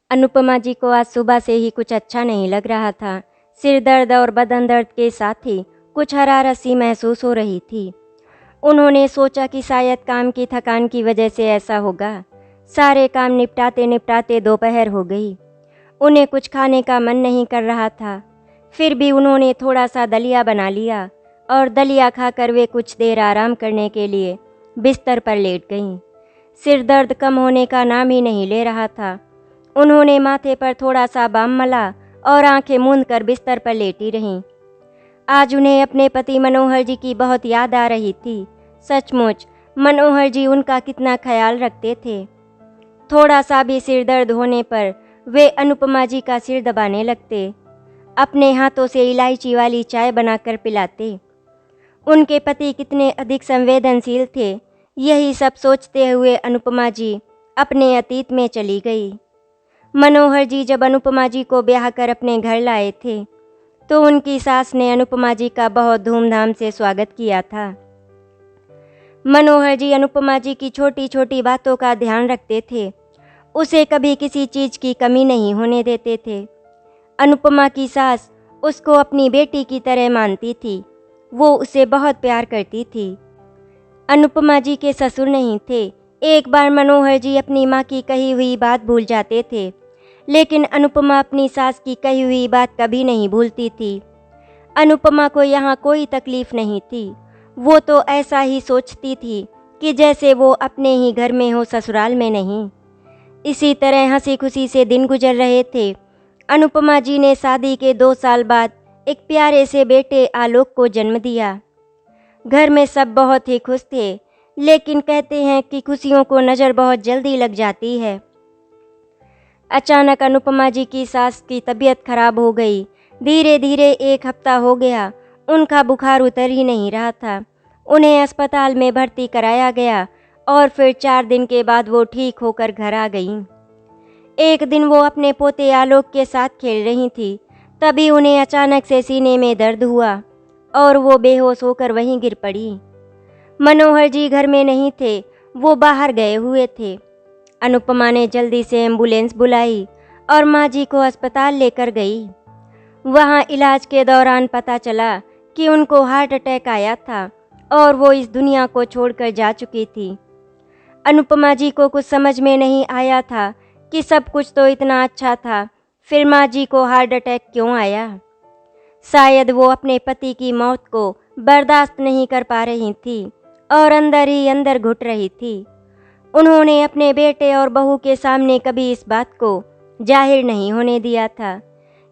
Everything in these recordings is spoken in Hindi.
अनुपमा जी को आज सुबह से ही कुछ अच्छा नहीं लग रहा था। सिर दर्द और बदन दर्द के साथ ही कुछ हरारत सी महसूस हो रही थी। उन्होंने सोचा कि शायद काम की थकान की वजह से ऐसा होगा। सारे काम निपटाते निपटाते दोपहर हो गई। उन्हें कुछ खाने का मन नहीं कर रहा था। फिर भी उन्होंने थोड़ा सा दलिया बना लिया और दलिया खाकर वे कुछ देर आराम करने के लिए बिस्तर पर लेट गईं। सिर दर्द कम होने का नाम ही नहीं ले रहा था। उन्होंने माथे पर थोड़ा सा बाम मला और आंखें मूंद कर बिस्तर पर लेटी रहीं। आज उन्हें अपने पति मनोहर जी की बहुत याद आ रही थी। सचमुच मनोहर जी उनका कितना ख्याल रखते थे। थोड़ा सा भी सिर दर्द होने पर वे अनुपमा जी का सिर दबाने लगते, अपने हाथों से इलायची वाली चाय बनाकर पिलाते। उनके पति कितने अधिक संवेदनशील थे, यही सब सोचते हुए अनुपमा जी अपने अतीत में चली गई। मनोहर जी जब अनुपमा जी को ब्याह कर अपने घर लाए थे तो उनकी सास ने अनुपमा जी का बहुत धूमधाम से स्वागत किया था। मनोहर जी अनुपमा जी की छोटी छोटी बातों का ध्यान रखते थे, उसे कभी किसी चीज़ की कमी नहीं होने देते थे। अनुपमा की सास उसको अपनी बेटी की तरह मानती थी, वो उसे बहुत प्यार करती थी। अनुपमा जी के ससुर नहीं थे। एक बार मनोहर जी अपनी माँ की कही हुई बात भूल जाते थे, लेकिन अनुपमा अपनी सास की कही हुई बात कभी नहीं भूलती थी। अनुपमा को यहाँ कोई तकलीफ नहीं थी। वो तो ऐसा ही सोचती थी कि जैसे वो अपने ही घर में हो, ससुराल में नहीं। इसी तरह हंसी खुशी से दिन गुजर रहे थे। अनुपमा जी ने शादी के 2 साल बाद एक प्यारे से बेटे आलोक को जन्म दिया। घर में सब बहुत ही खुश थे, लेकिन कहते हैं कि खुशियों को नज़र बहुत जल्दी लग जाती है। अचानक अनुपमा जी की सास की तबीयत खराब हो गई। धीरे धीरे 1 हफ्ता हो गया, उनका बुखार उतर ही नहीं रहा था। उन्हें अस्पताल में भर्ती कराया गया और फिर 4 दिन के बाद वो ठीक होकर घर आ गईं। एक दिन वो अपने पोते आलोक के साथ खेल रही थी, तभी उन्हें अचानक से सीने में दर्द हुआ और वो बेहोश होकर वहीं गिर पड़ी। मनोहर जी घर में नहीं थे, वो बाहर गए हुए थे। अनुपमा ने जल्दी से एम्बुलेंस बुलाई और माँ जी को अस्पताल लेकर गई। वहाँ इलाज के दौरान पता चला कि उनको हार्ट अटैक आया था और वो इस दुनिया को छोड़कर जा चुकी थी। अनुपमा जी को कुछ समझ में नहीं आया था कि सब कुछ तो इतना अच्छा था, फिर माँ जी को हार्ट अटैक क्यों आया। शायद वो अपने पति की मौत को बर्दाश्त नहीं कर पा रही थी और अंदर ही अंदर घुट रही थी। उन्होंने अपने बेटे और बहू के सामने कभी इस बात को जाहिर नहीं होने दिया था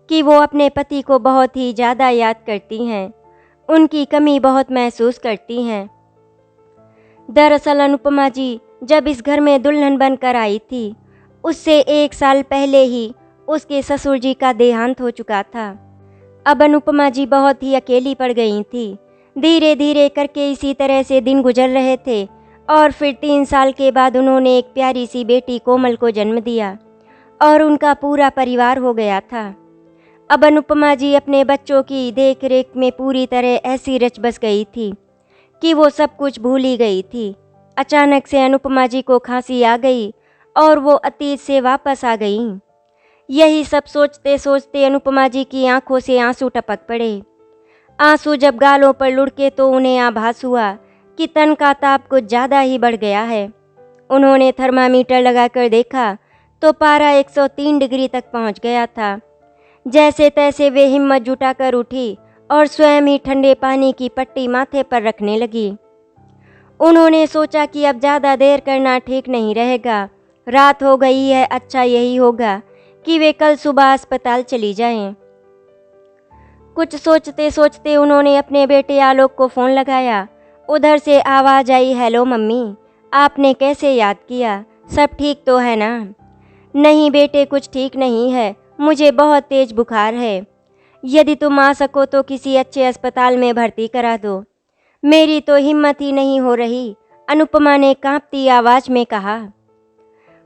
कि वो अपने पति को बहुत ही ज़्यादा याद करती हैं, उनकी कमी बहुत महसूस करती हैं। दरअसल अनुपमा जी जब इस घर में दुल्हन बनकर आई थी, उससे 1 साल पहले ही उसके ससुर जी का देहांत हो चुका था। अब अनुपमा जी बहुत ही अकेली पड़ गई थी। धीरे धीरे करके इसी तरह से दिन गुजर रहे थे और फिर 3 साल के बाद उन्होंने एक प्यारी सी बेटी कोमल को जन्म दिया और उनका पूरा परिवार हो गया था। अब अनुपमा जी अपने बच्चों की देख रेख में पूरी तरह ऐसी रच बस गई थी कि वो सब कुछ भूल ही गई थी। अचानक से अनुपमा जी को खांसी आ गई और वो अतीत से वापस आ गईं। यही सब सोचते सोचते अनुपमा जी की आंखों से आंसू टपक पड़े। आंसू जब गालों पर लुढ़के तो उन्हें आभास हुआ कि तन का ताप कुछ ज़्यादा ही बढ़ गया है। उन्होंने थर्मामीटर लगाकर देखा तो पारा 103 डिग्री तक पहुंच गया था। जैसे तैसे वे हिम्मत जुटाकर उठी और स्वयं ही ठंडे पानी की पट्टी माथे पर रखने लगी। उन्होंने सोचा कि अब ज़्यादा देर करना ठीक नहीं रहेगा, रात हो गई है, अच्छा यही होगा कि वे कल सुबह अस्पताल चली जाएं। कुछ सोचते सोचते उन्होंने अपने बेटे आलोक को फ़ोन लगाया। उधर से आवाज़ आई, हेलो मम्मी, आपने कैसे याद किया, सब ठीक तो है ना? नहीं बेटे, कुछ ठीक नहीं है, मुझे बहुत तेज़ बुखार है। यदि तुम आ सको तो किसी अच्छे अस्पताल में भर्ती करा दो। मेरी तो हिम्मत ही नहीं हो रही, अनुपमा ने कांपती आवाज़ में कहा।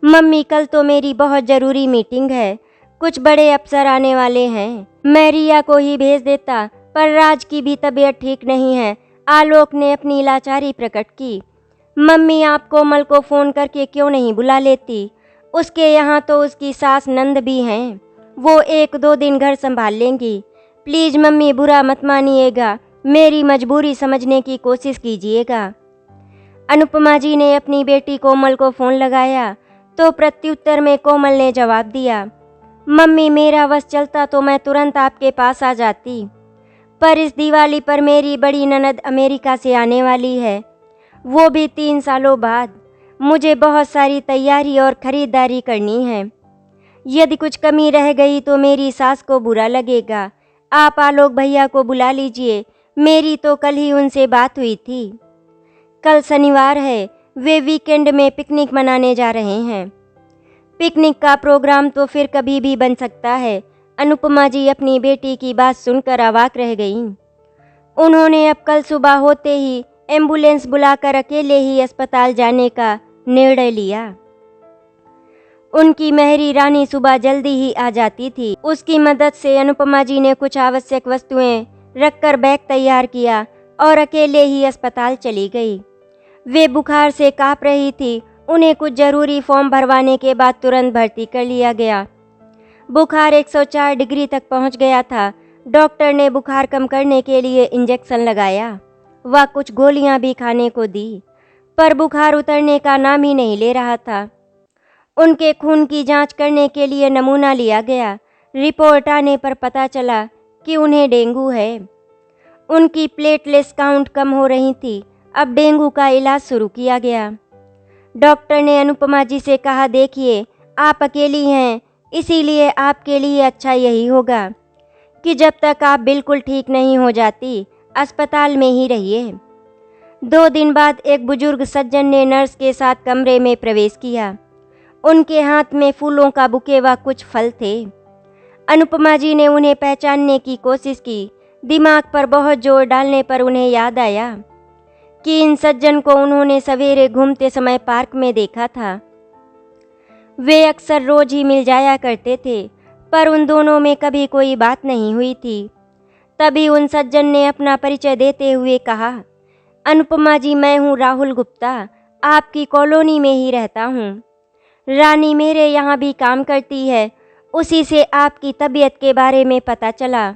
मम्मी कल तो मेरी बहुत ज़रूरी मीटिंग है, कुछ बड़े अफसर आने वाले हैं। मैं रिया को ही भेज देता, पर राज की भी तबीयत ठीक नहीं है, आलोक ने अपनी लाचारी प्रकट की। मम्मी आप कोमल को फ़ोन करके क्यों नहीं बुला लेती, उसके यहाँ तो उसकी सास नंद भी हैं, वो 1-2 दिन घर संभाल लेंगी। प्लीज़ मम्मी बुरा मत मानिएगा, मेरी मजबूरी समझने की कोशिश कीजिएगा। अनुपमा जी ने अपनी बेटी कोमल को फ़ोन लगाया तो प्रत्युत्तर में कोमल ने जवाब दिया, मम्मी मेरा बस चलता तो मैं तुरंत आपके पास आ जाती, पर इस दिवाली पर मेरी बड़ी ननद अमेरिका से आने वाली है, वो भी 3 सालों बाद। मुझे बहुत सारी तैयारी और ख़रीदारी करनी है। यदि कुछ कमी रह गई तो मेरी सास को बुरा लगेगा। आप आलोक भैया को बुला लीजिए, मेरी तो कल ही उनसे बात हुई थी। कल शनिवार है, वे वीकेंड में पिकनिक मनाने जा रहे हैं। पिकनिक का प्रोग्राम तो फिर कभी भी बन सकता है। अनुपमा जी अपनी बेटी की बात सुनकर अवाक रह गईं। उन्होंने अब कल सुबह होते ही एम्बुलेंस बुलाकर अकेले ही अस्पताल जाने का निर्णय लिया। उनकी मेहरी रानी सुबह जल्दी ही आ जाती थी। उसकी मदद से अनुपमा जी ने कुछ आवश्यक वस्तुएं रखकर बैग तैयार किया और अकेले ही अस्पताल चली गई। वे बुखार से काँप रही थी। उन्हें कुछ जरूरी फॉर्म भरवाने के बाद तुरंत भर्ती कर लिया गया। बुखार 104 डिग्री तक पहुंच गया था। डॉक्टर ने बुखार कम करने के लिए इंजेक्शन लगाया व कुछ गोलियां भी खाने को दी, पर बुखार उतरने का नाम ही नहीं ले रहा था। उनके खून की जांच करने के लिए नमूना लिया गया। रिपोर्ट आने पर पता चला कि उन्हें डेंगू है। उनकी प्लेटलेट्स काउंट कम हो रही थी। अब डेंगू का इलाज शुरू किया गया। डॉक्टर ने अनुपमा जी से कहा, देखिए आप अकेली हैं, इसीलिए आपके लिए अच्छा यही होगा कि जब तक आप बिल्कुल ठीक नहीं हो जाती अस्पताल में ही रहिए। 2 दिन बाद एक बुजुर्ग सज्जन ने नर्स के साथ कमरे में प्रवेश किया। उनके हाथ में फूलों का बुके व कुछ फल थे। अनुपमा जी ने उन्हें पहचानने की कोशिश की। दिमाग पर बहुत जोर डालने पर उन्हें याद आया कि इन सज्जन को उन्होंने सवेरे घूमते समय पार्क में देखा था। वे अक्सर रोज ही मिल जाया करते थे, पर उन दोनों में कभी कोई बात नहीं हुई थी। तभी उन सज्जन ने अपना परिचय देते हुए कहा, अनुपमा जी मैं हूँ राहुल गुप्ता, आपकी कॉलोनी में ही रहता हूँ। रानी मेरे यहाँ भी काम करती है, उसी से आपकी तबीयत के बारे में पता चला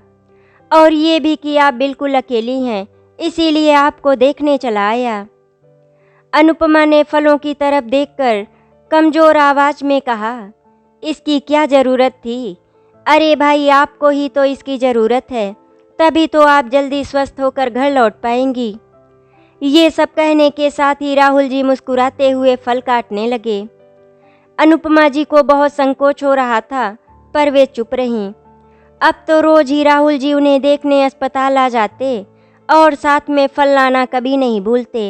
और ये भी कि आप बिल्कुल अकेली हैं, इसीलिए आपको देखने चला आया। अनुपमा ने फलों की तरफ देखकर कमज़ोर आवाज़ में कहा, इसकी क्या ज़रूरत थी? अरे भाई आपको ही तो इसकी ज़रूरत है, तभी तो आप जल्दी स्वस्थ होकर घर लौट पाएंगी। ये सब कहने के साथ ही राहुल जी मुस्कुराते हुए फल काटने लगे। अनुपमा जी को बहुत संकोच हो रहा था, पर वे चुप रहीं। अब तो रोज ही राहुल जी उन्हें देखने अस्पताल आ जाते और साथ में फल लाना कभी नहीं भूलते।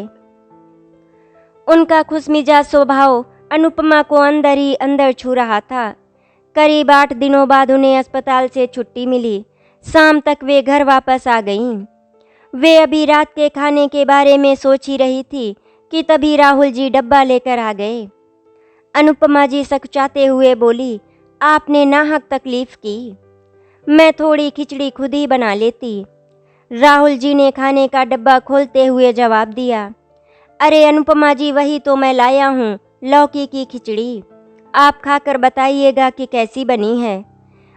उनका खुशमिजाज स्वभाव अनुपमा को अंदर ही अंदर छू रहा था। करीब 8 दिनों बाद उन्हें अस्पताल से छुट्टी मिली। शाम तक वे घर वापस आ गईं। वे अभी रात के खाने के बारे में सोच ही रही थी कि तभी राहुल जी डब्बा लेकर आ गए। अनुपमा जी सकुचाते हुए बोली, आपने नाहक तकलीफ की, मैं थोड़ी खिचड़ी खुद ही बना लेती। राहुल जी ने खाने का डब्बा खोलते हुए जवाब दिया, अरे अनुपमा जी वही तो मैं लाया हूँ, लौकी की खिचड़ी। आप खाकर बताइएगा कि कैसी बनी है।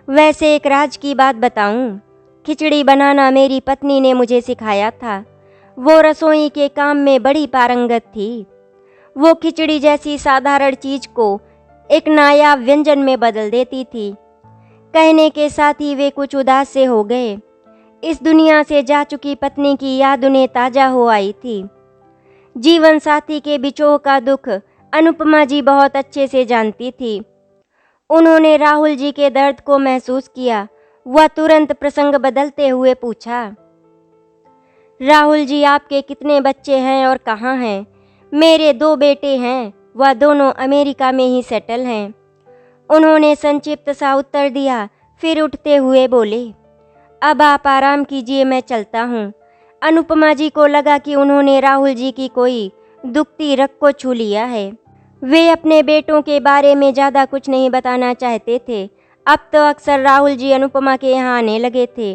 वैसे एक राज की बात बताऊं, खिचड़ी बनाना मेरी पत्नी ने मुझे सिखाया था। वो रसोई के काम में बड़ी पारंगत थी। वो खिचड़ी जैसी साधारण चीज को एक नायाब व्यंजन में बदल देती थी। कहने के साथ ही वे कुछ उदास से हो गए। इस दुनिया से जा चुकी पत्नी की याद उन्हें ताजा हो आई थी। जीवन साथी के बिछोह का दुख अनुपमा जी बहुत अच्छे से जानती थी। उन्होंने राहुल जी के दर्द को महसूस किया। वह तुरंत प्रसंग बदलते हुए पूछा, राहुल जी आपके कितने बच्चे हैं और कहाँ हैं? मेरे 2 बेटे हैं, वह दोनों अमेरिका में ही सेटल हैं। उन्होंने संक्षिप्त सा उत्तर दिया, फिर उठते हुए बोले, अब आप आराम कीजिए, मैं चलता हूँ। अनुपमा जी को लगा कि उन्होंने राहुल जी की कोई दुखती रग को छू लिया है। वे अपने बेटों के बारे में ज़्यादा कुछ नहीं बताना चाहते थे। अब तो अक्सर राहुल जी अनुपमा के यहाँ आने लगे थे।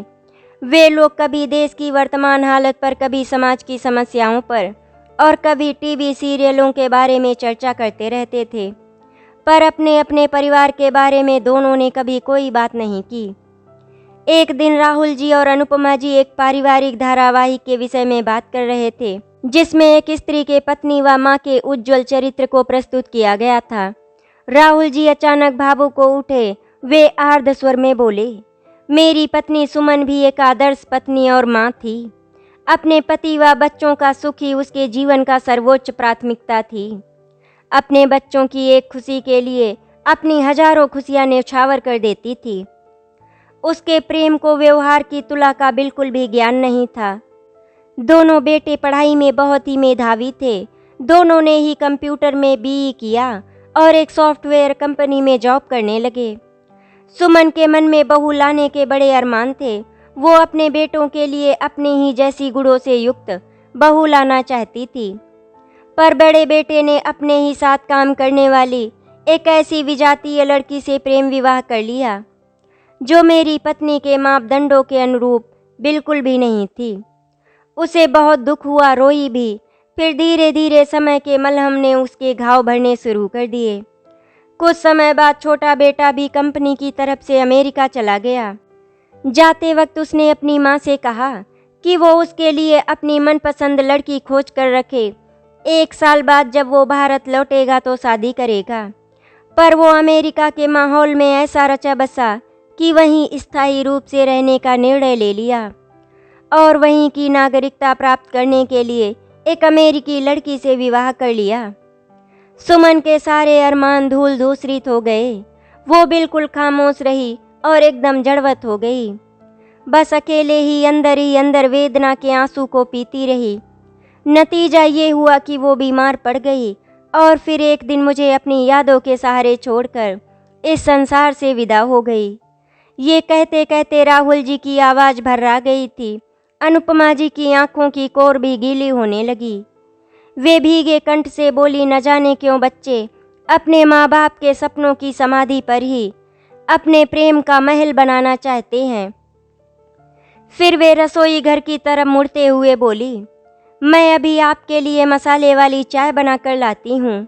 वे लोग कभी देश की वर्तमान हालत पर, कभी समाज की समस्याओं पर और कभी टीवी सीरियलों के बारे में चर्चा करते रहते थे। पर अपने अपने परिवार के बारे में दोनों ने कभी कोई बात नहीं की। एक दिन राहुल जी और अनुपमा जी एक पारिवारिक धारावाहिक के विषय में बात कर रहे थे, जिसमें एक स्त्री के पत्नी व मां के उज्जवल चरित्र को प्रस्तुत किया गया था। राहुल जी अचानक भावुक हो उठे। वे आर्द्र स्वर में बोले, मेरी पत्नी सुमन भी एक आदर्श पत्नी और मां थी। अपने पति व बच्चों का सुख ही उसके जीवन का सर्वोच्च प्राथमिकता थी। अपने बच्चों की एक खुशी के लिए अपनी हजारों खुशियां न्यौछावर कर देती थी। उसके प्रेम को व्यवहार की तुला का बिल्कुल भी ज्ञान नहीं था। दोनों बेटे पढ़ाई में बहुत ही मेधावी थे। दोनों ने ही कंप्यूटर में बीई किया और एक सॉफ्टवेयर कंपनी में जॉब करने लगे। सुमन के मन में बहू लाने के बड़े अरमान थे। वो अपने बेटों के लिए अपनी ही जैसी गुणों से युक्त बहू लाना चाहती थी, पर बड़े बेटे ने अपने ही साथ काम करने वाली एक ऐसी विजातीय लड़की से प्रेम विवाह कर लिया, जो मेरी पत्नी के मापदंडों के अनुरूप बिल्कुल भी नहीं थी। उसे बहुत दुख हुआ, रोई भी। फिर धीरे धीरे समय के मलहम ने उसके घाव भरने शुरू कर दिए। कुछ समय बाद छोटा बेटा भी कंपनी की तरफ से अमेरिका चला गया। जाते वक्त उसने अपनी मां से कहा कि वो उसके लिए अपनी मनपसंद लड़की खोज कर रखे। 1 साल बाद जब वो भारत लौटेगा तो शादी करेगा। पर वो अमेरिका के माहौल में ऐसा रचा बसा कि वहीं स्थायी रूप से रहने का निर्णय ले लिया और वहीं की नागरिकता प्राप्त करने के लिए एक अमेरिकी लड़की से विवाह कर लिया। सुमन के सारे अरमान धूल धूसरित हो गए। वो बिल्कुल खामोश रही और एकदम जड़वत हो गई। बस अकेले ही अंदर वेदना के आंसू को पीती रही। नतीजा ये हुआ कि वो बीमार पड़ गई और फिर एक दिन मुझे अपनी यादों के सहारे छोड़कर इस संसार से विदा हो गई। ये कहते कहते राहुल जी की आवाज़ भर्रा गई थी। अनुपमा जी की आंखों की कोर भी गीली होने लगी। वे भीगे कंठ से बोली, न जाने क्यों बच्चे अपने माँ बाप के सपनों की समाधि पर ही अपने प्रेम का महल बनाना चाहते हैं। फिर वे रसोई घर की तरफ मुड़ते हुए बोली, मैं अभी आपके लिए मसाले वाली चाय बनाकर लाती हूँ।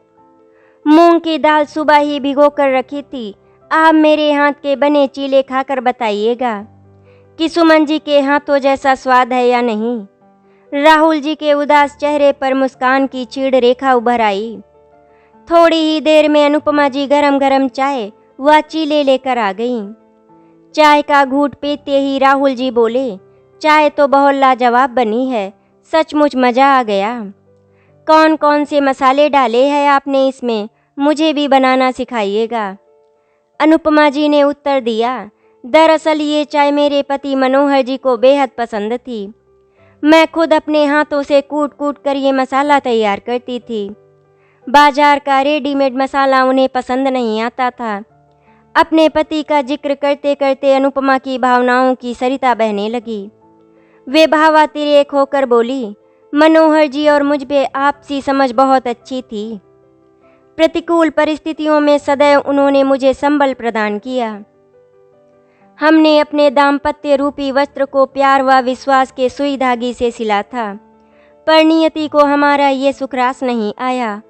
मूंग की दाल सुबह ही भिगो कर रखी थी। आप मेरे हाथ के बने चीले खाकर बताइएगा कि सुमन जी के हाथों जैसा स्वाद है या नहीं। राहुल जी के उदास चेहरे पर मुस्कान की चीड़ रेखा उभर आई। थोड़ी ही देर में अनुपमा जी गरम गरम चाय व चीले लेकर आ गईं। चाय का घूंट पीते ही राहुल जी बोले, चाय तो बहुत लाजवाब बनी है, सचमुच मज़ा आ गया। कौन कौन से मसाले डाले हैं आपने इसमें, मुझे भी बनाना सिखाइएगा। अनुपमा जी ने उत्तर दिया, दरअसल ये चाय मेरे पति मनोहर जी को बेहद पसंद थी। मैं खुद अपने हाथों से कूट कूट कर ये मसाला तैयार करती थी। बाजार का रेडीमेड मसाला उन्हें पसंद नहीं आता था। अपने पति का जिक्र करते करते अनुपमा की भावनाओं की सरिता बहने लगी। वे भावातिरेक होकर बोली, मनोहर जी और मुझ पे आपसी समझ बहुत अच्छी थी। प्रतिकूल परिस्थितियों में सदैव उन्होंने मुझे संबल प्रदान किया। हमने अपने दाम्पत्य रूपी वस्त्र को प्यार व विश्वास के सुई धागे से सिला था, पर नियति को हमारा ये सुखरास नहीं आया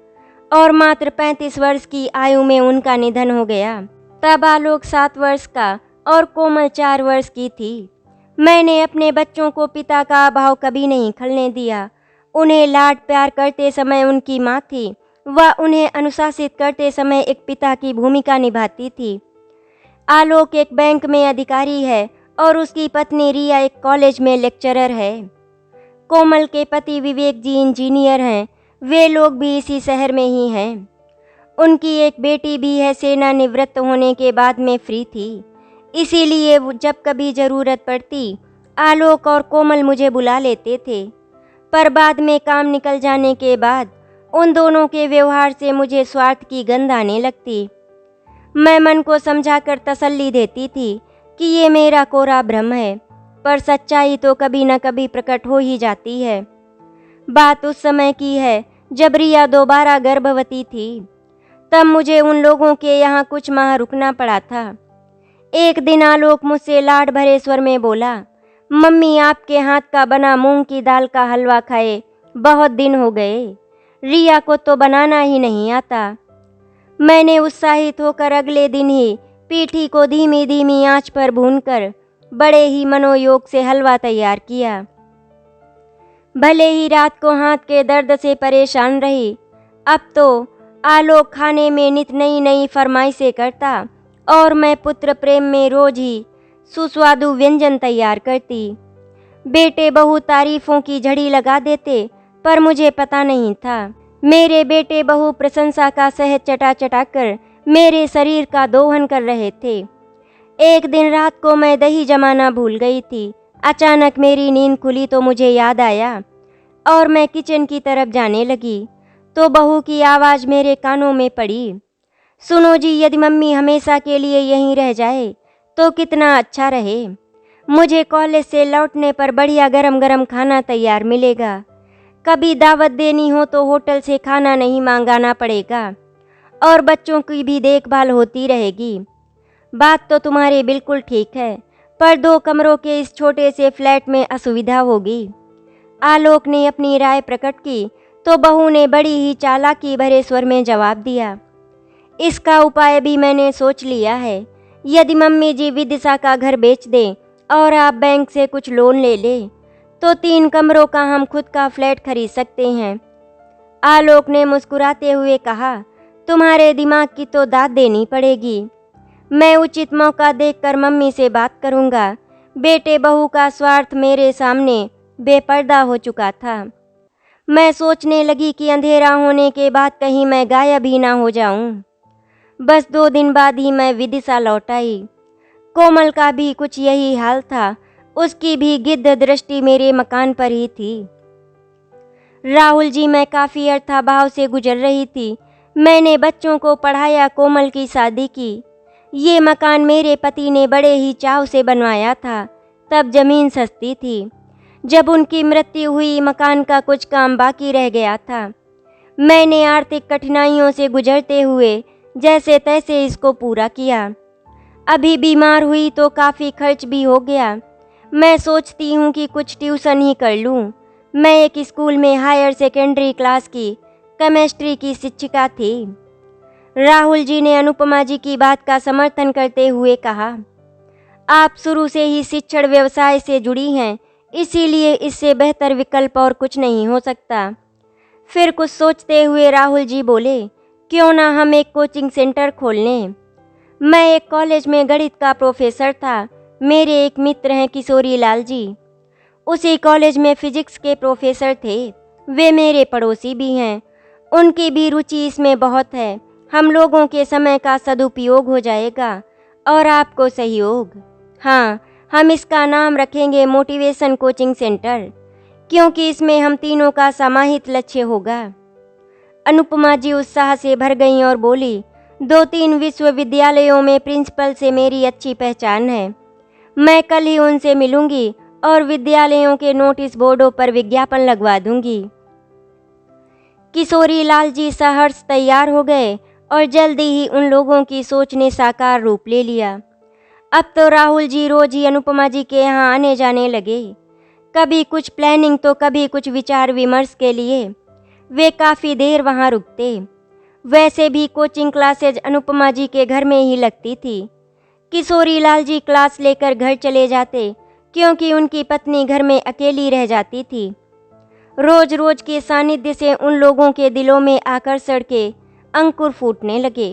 और मात्र 35 वर्ष की आयु में उनका निधन हो गया। तब आलोक 7 वर्ष का और कोमल 4 वर्ष की थी। मैंने अपने बच्चों को पिता का अभाव कभी नहीं खलने दिया। उन्हें लाड प्यार करते समय उनकी माँ थी व उन्हें अनुशासित करते समय एक पिता की भूमिका निभाती थी। आलोक एक बैंक में अधिकारी है और उसकी पत्नी रिया एक कॉलेज में लेक्चरर है। कोमल के पति विवेक जी इंजीनियर हैं। वे लोग भी इसी शहर में ही हैं। उनकी एक बेटी भी है, सेना निवृत्त होने के बाद में फ्री थी। इसीलिए जब कभी ज़रूरत पड़ती आलोक और कोमल मुझे बुला लेते थे, पर बाद में काम निकल जाने के बाद उन दोनों के व्यवहार से मुझे स्वार्थ की गंध आने लगती। मैं मन को समझाकर तसल्ली देती थी कि ये मेरा कोरा भ्रम है, पर सच्चाई तो कभी न कभी प्रकट हो ही जाती है। बात उस समय की है जब रिया दोबारा गर्भवती थी। तब मुझे उन लोगों के यहाँ कुछ माह रुकना पड़ा था। एक दिन आलोक मुझसे लाड भरे स्वर में बोला, मम्मी आपके हाथ का बना मूंग की दाल का हलवा खाए बहुत दिन हो गए। रिया को तो बनाना ही नहीं आता। मैंने उत्साहित होकर अगले दिन ही पीठी को धीमी धीमी आंच पर भूनकर बड़े ही मनोयोग से हलवा तैयार किया। भले ही रात को हाथ के दर्द से परेशान रही, अब तो आलोक खाने में नित नई नई फरमाइशें करता और मैं पुत्र प्रेम में रोज ही सुस्वादु व्यंजन तैयार करती। बेटे बहू तारीफों की झड़ी लगा देते, पर मुझे पता नहीं था मेरे बेटे बहू प्रशंसा का शहद चटा चटा कर मेरे शरीर का दोहन कर रहे थे। एक दिन रात को मैं दही जमाना भूल गई थी। अचानक मेरी नींद खुली तो मुझे याद आया और मैं किचन की तरफ जाने लगी तो बहू की आवाज़ मेरे कानों में पड़ी, सुनो जी, यदि मम्मी हमेशा के लिए यहीं रह जाए तो कितना अच्छा रहे। मुझे कॉलेज से लौटने पर बढ़िया गरम गरम खाना तैयार मिलेगा। कभी दावत देनी हो तो होटल से खाना नहीं मंगाना पड़ेगा और बच्चों की भी देखभाल होती रहेगी। बात तो तुम्हारी बिल्कुल ठीक है, पर 2 कमरों के इस छोटे से फ्लैट में असुविधा होगी। आलोक ने अपनी राय प्रकट की तो बहू ने बड़ी ही चालाकी भरे स्वर में जवाब दिया, इसका उपाय भी मैंने सोच लिया है। यदि मम्मी जी विदिशा का घर बेच दें और आप बैंक से कुछ लोन ले लें तो 3 कमरों का हम खुद का फ्लैट खरीद सकते हैं। आलोक ने मुस्कुराते हुए कहा, तुम्हारे दिमाग की तो दाद देनी पड़ेगी। मैं उचित मौका देखकर मम्मी से बात करूंगा। बेटे बहू का स्वार्थ मेरे सामने बेपर्दा हो चुका था। मैं सोचने लगी कि अंधेरा होने के बाद कहीं मैं गायब ही ना हो जाऊं। बस 2 दिन बाद ही मैं विदिशा लौट आई। कोमल का भी कुछ यही हाल था। उसकी भी गिद्ध दृष्टि मेरे मकान पर ही थी। राहुल जी, मैं काफ़ी अर्थाभाव से गुजर रही थी। मैंने बच्चों को पढ़ाया, कोमल की शादी की। ये मकान मेरे पति ने बड़े ही चाव से बनवाया था। तब ज़मीन सस्ती थी। जब उनकी मृत्यु हुई मकान का कुछ काम बाकी रह गया था। मैंने आर्थिक कठिनाइयों से गुजरते हुए जैसे तैसे इसको पूरा किया। अभी बीमार हुई तो काफ़ी खर्च भी हो गया। मैं सोचती हूँ कि कुछ ट्यूशन ही कर लूँ। मैं एक स्कूल में हायर सेकेंडरी क्लास की केमिस्ट्री की शिक्षिका थी। राहुल जी ने अनुपमा जी की बात का समर्थन करते हुए कहा, आप शुरू से ही शिक्षण व्यवसाय से जुड़ी हैं, इसीलिए इससे बेहतर विकल्प और कुछ नहीं हो सकता। फिर कुछ सोचते हुए राहुल जी बोले, क्यों ना हम एक कोचिंग सेंटर खोल लें। मैं एक कॉलेज में गणित का प्रोफेसर था। मेरे एक मित्र हैं किशोरी लाल जी, उसी कॉलेज में फिजिक्स के प्रोफेसर थे। वे मेरे पड़ोसी भी हैं। उनकी भी रुचि इसमें बहुत है। हम लोगों के समय का सदुपयोग हो जाएगा और आपको सहयोग। हाँ, हम इसका नाम रखेंगे मोटिवेशन कोचिंग सेंटर, क्योंकि इसमें हम तीनों का समाहित लक्ष्य होगा। अनुपमा जी उत्साह से भर गईं और बोली, 2-3 विश्वविद्यालयों में प्रिंसिपल से मेरी अच्छी पहचान है। मैं कल ही उनसे मिलूंगी और विद्यालयों के नोटिस बोर्डों पर विज्ञापन लगवा दूंगी। किशोरी लाल जी सहर्ष तैयार हो गए और जल्दी ही उन लोगों की सोच ने साकार रूप ले लिया। अब तो राहुल जी रोज ही अनुपमा जी के यहाँ आने जाने लगे। कभी कुछ प्लानिंग तो कभी कुछ विचार विमर्श के लिए वे काफ़ी देर वहाँ रुकते। वैसे भी कोचिंग क्लासेज अनुपमा जी के घर में ही लगती थी। किशोरी लाल जी क्लास लेकर घर चले जाते, क्योंकि उनकी पत्नी घर में अकेली रह जाती थी। रोज रोज के सानिध्य से उन लोगों के दिलों में आकर्षण के अंकुर फूटने लगे।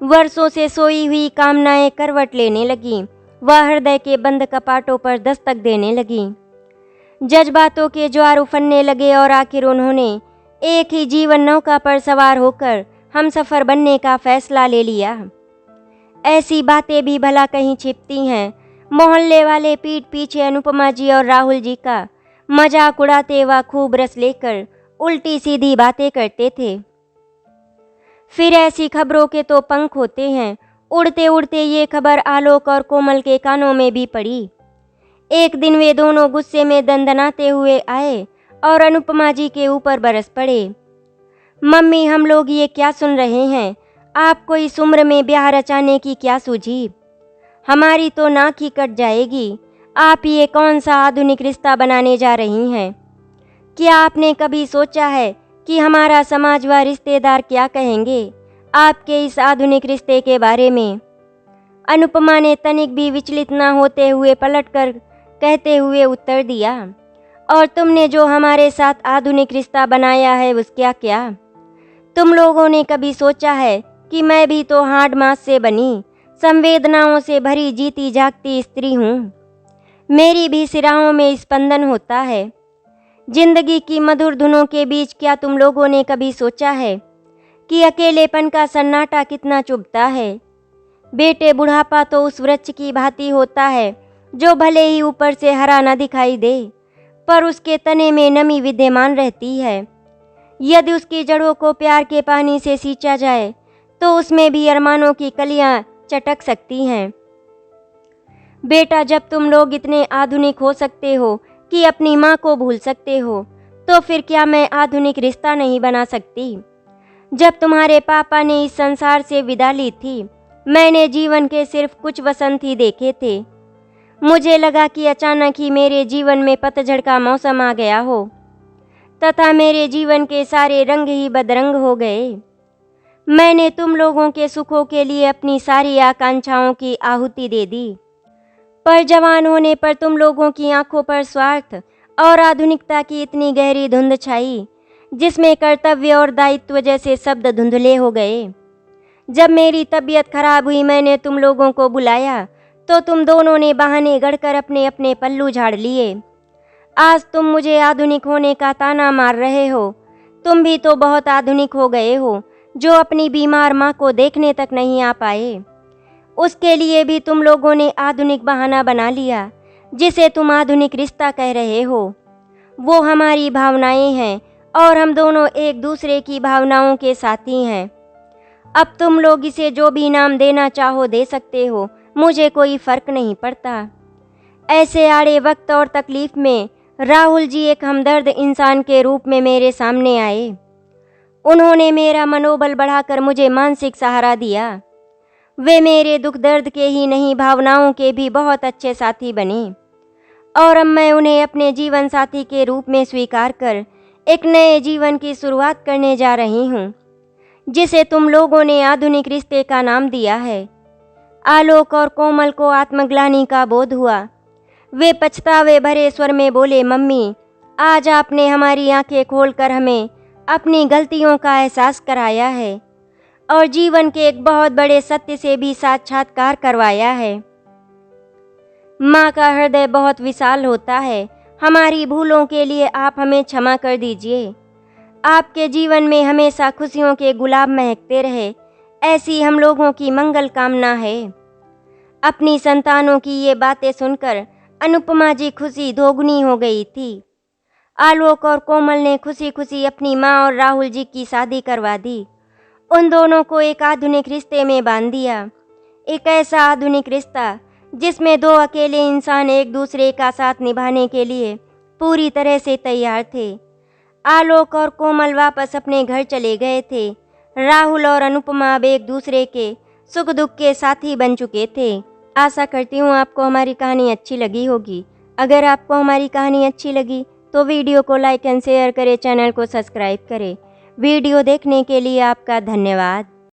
वर्षों से सोई हुई कामनाएं करवट लेने लगीं। वह हृदय के बंद कपाटों पर दस्तक देने लगीं। जज्बातों के ज्वार उफनने लगे और आखिर उन्होंने एक ही जीवन नौका पर सवार होकर हमसफर बनने का फैसला ले लिया। ऐसी बातें भी भला कहीं छिपती हैं। मोहल्ले वाले पीठ पीछे अनुपमा जी और राहुल जी का मजाक उड़ाते व खूब रस लेकर उल्टी सीधी बातें करते थे। फिर ऐसी खबरों के तो पंख होते हैं। उड़ते उड़ते ये खबर आलोक और कोमल के कानों में भी पड़ी। एक दिन वे दोनों गुस्से में दंदनाते हुए आए और अनुपमा जी के ऊपर बरस पड़े। मम्मी, हम लोग ये क्या सुन रहे हैं? आपको इस उम्र में ब्याह रचाने की क्या सूझी? हमारी तो नाक ही कट जाएगी। आप ये कौन सा आधुनिक रिश्ता बनाने जा रही हैं? क्या आपने कभी सोचा है कि हमारा समाज व रिश्तेदार क्या कहेंगे? आपके इस आधुनिक रिश्ते के बारे में। अनुपमा ने तनिक भी विचलित न होते हुए पलटकर कहते हुए उत्तर दिया, और तुमने जो हमारे साथ आधुनिक रिश्ता बनाया है उसका क्या? तुम लोगों ने कभी सोचा है कि मैं भी तो हाड़ मांस से बनी, संवेदनाओं से भरी जीती जागती स्त्री हूँ। मेरी भी सिराहों में स्पंदन होता है। जिंदगी की मधुर धुनों के बीच क्या तुम लोगों ने कभी सोचा है कि अकेलेपन का सन्नाटा कितना चुभता है? बेटे, बुढ़ापा तो उस वृक्ष की भांति होता है जो भले ही ऊपर से हरा न दिखाई दे, पर उसके तने में नमी विद्यमान रहती है। यदि उसकी जड़ों को प्यार के पानी से सींचा जाए तो उसमें भी अरमानों की कलियां चटक सकती हैं। बेटा, जब तुम लोग इतने आधुनिक हो सकते हो कि अपनी माँ को भूल सकते हो, तो फिर क्या मैं आधुनिक रिश्ता नहीं बना सकती? जब तुम्हारे पापा ने इस संसार से विदा ली थी, मैंने जीवन के सिर्फ कुछ वसंत ही देखे थे। मुझे लगा कि अचानक ही मेरे जीवन में पतझड़ का मौसम आ गया हो तथा मेरे जीवन के सारे रंग ही बदरंग हो गए। मैंने तुम लोगों के सुखों के लिए अपनी सारी आकांक्षाओं की आहुति दे दी, पर जवान होने पर तुम लोगों की आंखों पर स्वार्थ और आधुनिकता की इतनी गहरी धुंध छाई, जिसमें कर्तव्य और दायित्व जैसे शब्द धुंधले हो गए। जब मेरी तबीयत खराब हुई, मैंने तुम लोगों को बुलाया तो तुम दोनों ने बहाने गढ़कर अपने अपने पल्लू झाड़ लिए। आज तुम मुझे आधुनिक होने का ताना मार रहे हो। तुम भी तो बहुत आधुनिक हो गए हो, जो अपनी बीमार माँ को देखने तक नहीं आ पाए। उसके लिए भी तुम लोगों ने आधुनिक बहाना बना लिया, जिसे तुम आधुनिक रिश्ता कह रहे हो। वो हमारी भावनाएं हैं और हम दोनों एक दूसरे की भावनाओं के साथी हैं। अब तुम लोग इसे जो भी नाम देना चाहो दे सकते हो, मुझे कोई फर्क नहीं पड़ता। ऐसे आड़े वक्त और तकलीफ में राहुल जी एक हमदर्द इंसान के रूप में मेरे सामने आए। उन्होंने मेरा मनोबल बढ़ाकर मुझे मानसिक सहारा दिया। वे मेरे दुख दर्द के ही नहीं, भावनाओं के भी बहुत अच्छे साथी बने, और अब मैं उन्हें अपने जीवन साथी के रूप में स्वीकार कर एक नए जीवन की शुरुआत करने जा रही हूँ, जिसे तुम लोगों ने आधुनिक रिश्ते का नाम दिया है। आलोक और कोमल को आत्मग्लानि का बोध हुआ। वे पछतावे भरे स्वर में बोले, मम्मी, आज आपने हमारी आंखें खोलकर हमें अपनी गलतियों का एहसास कराया है और जीवन के एक बहुत बड़े सत्य से भी साक्षात्कार करवाया है। माँ का हृदय बहुत विशाल होता है। हमारी भूलों के लिए आप हमें क्षमा कर दीजिए। आपके जीवन में हमेशा खुशियों के गुलाब महकते रहे, ऐसी हम लोगों की मंगल कामना है। अपनी संतानों की ये बातें सुनकर अनुपमा जी खुशी दोगुनी हो गई थी। आलोक और कोमल ने खुशी खुशी अपनी माँ और राहुल जी की शादी करवा दी। उन दोनों को एक आधुनिक रिश्ते में बांध दिया, एक ऐसा आधुनिक रिश्ता जिसमें दो अकेले इंसान एक दूसरे का साथ निभाने के लिए पूरी तरह से तैयार थे। आलोक और कोमल वापस अपने घर चले गए थे। राहुल और अनुपमा अब एक दूसरे के सुख दुख के साथी बन चुके थे। आशा करती हूँ आपको हमारी कहानी अच्छी लगी होगी। अगर आपको हमारी कहानी अच्छी लगी तो वीडियो को लाइक एंड शेयर करें, चैनल को सब्सक्राइब करें। वीडियो देखने के लिए आपका धन्यवाद।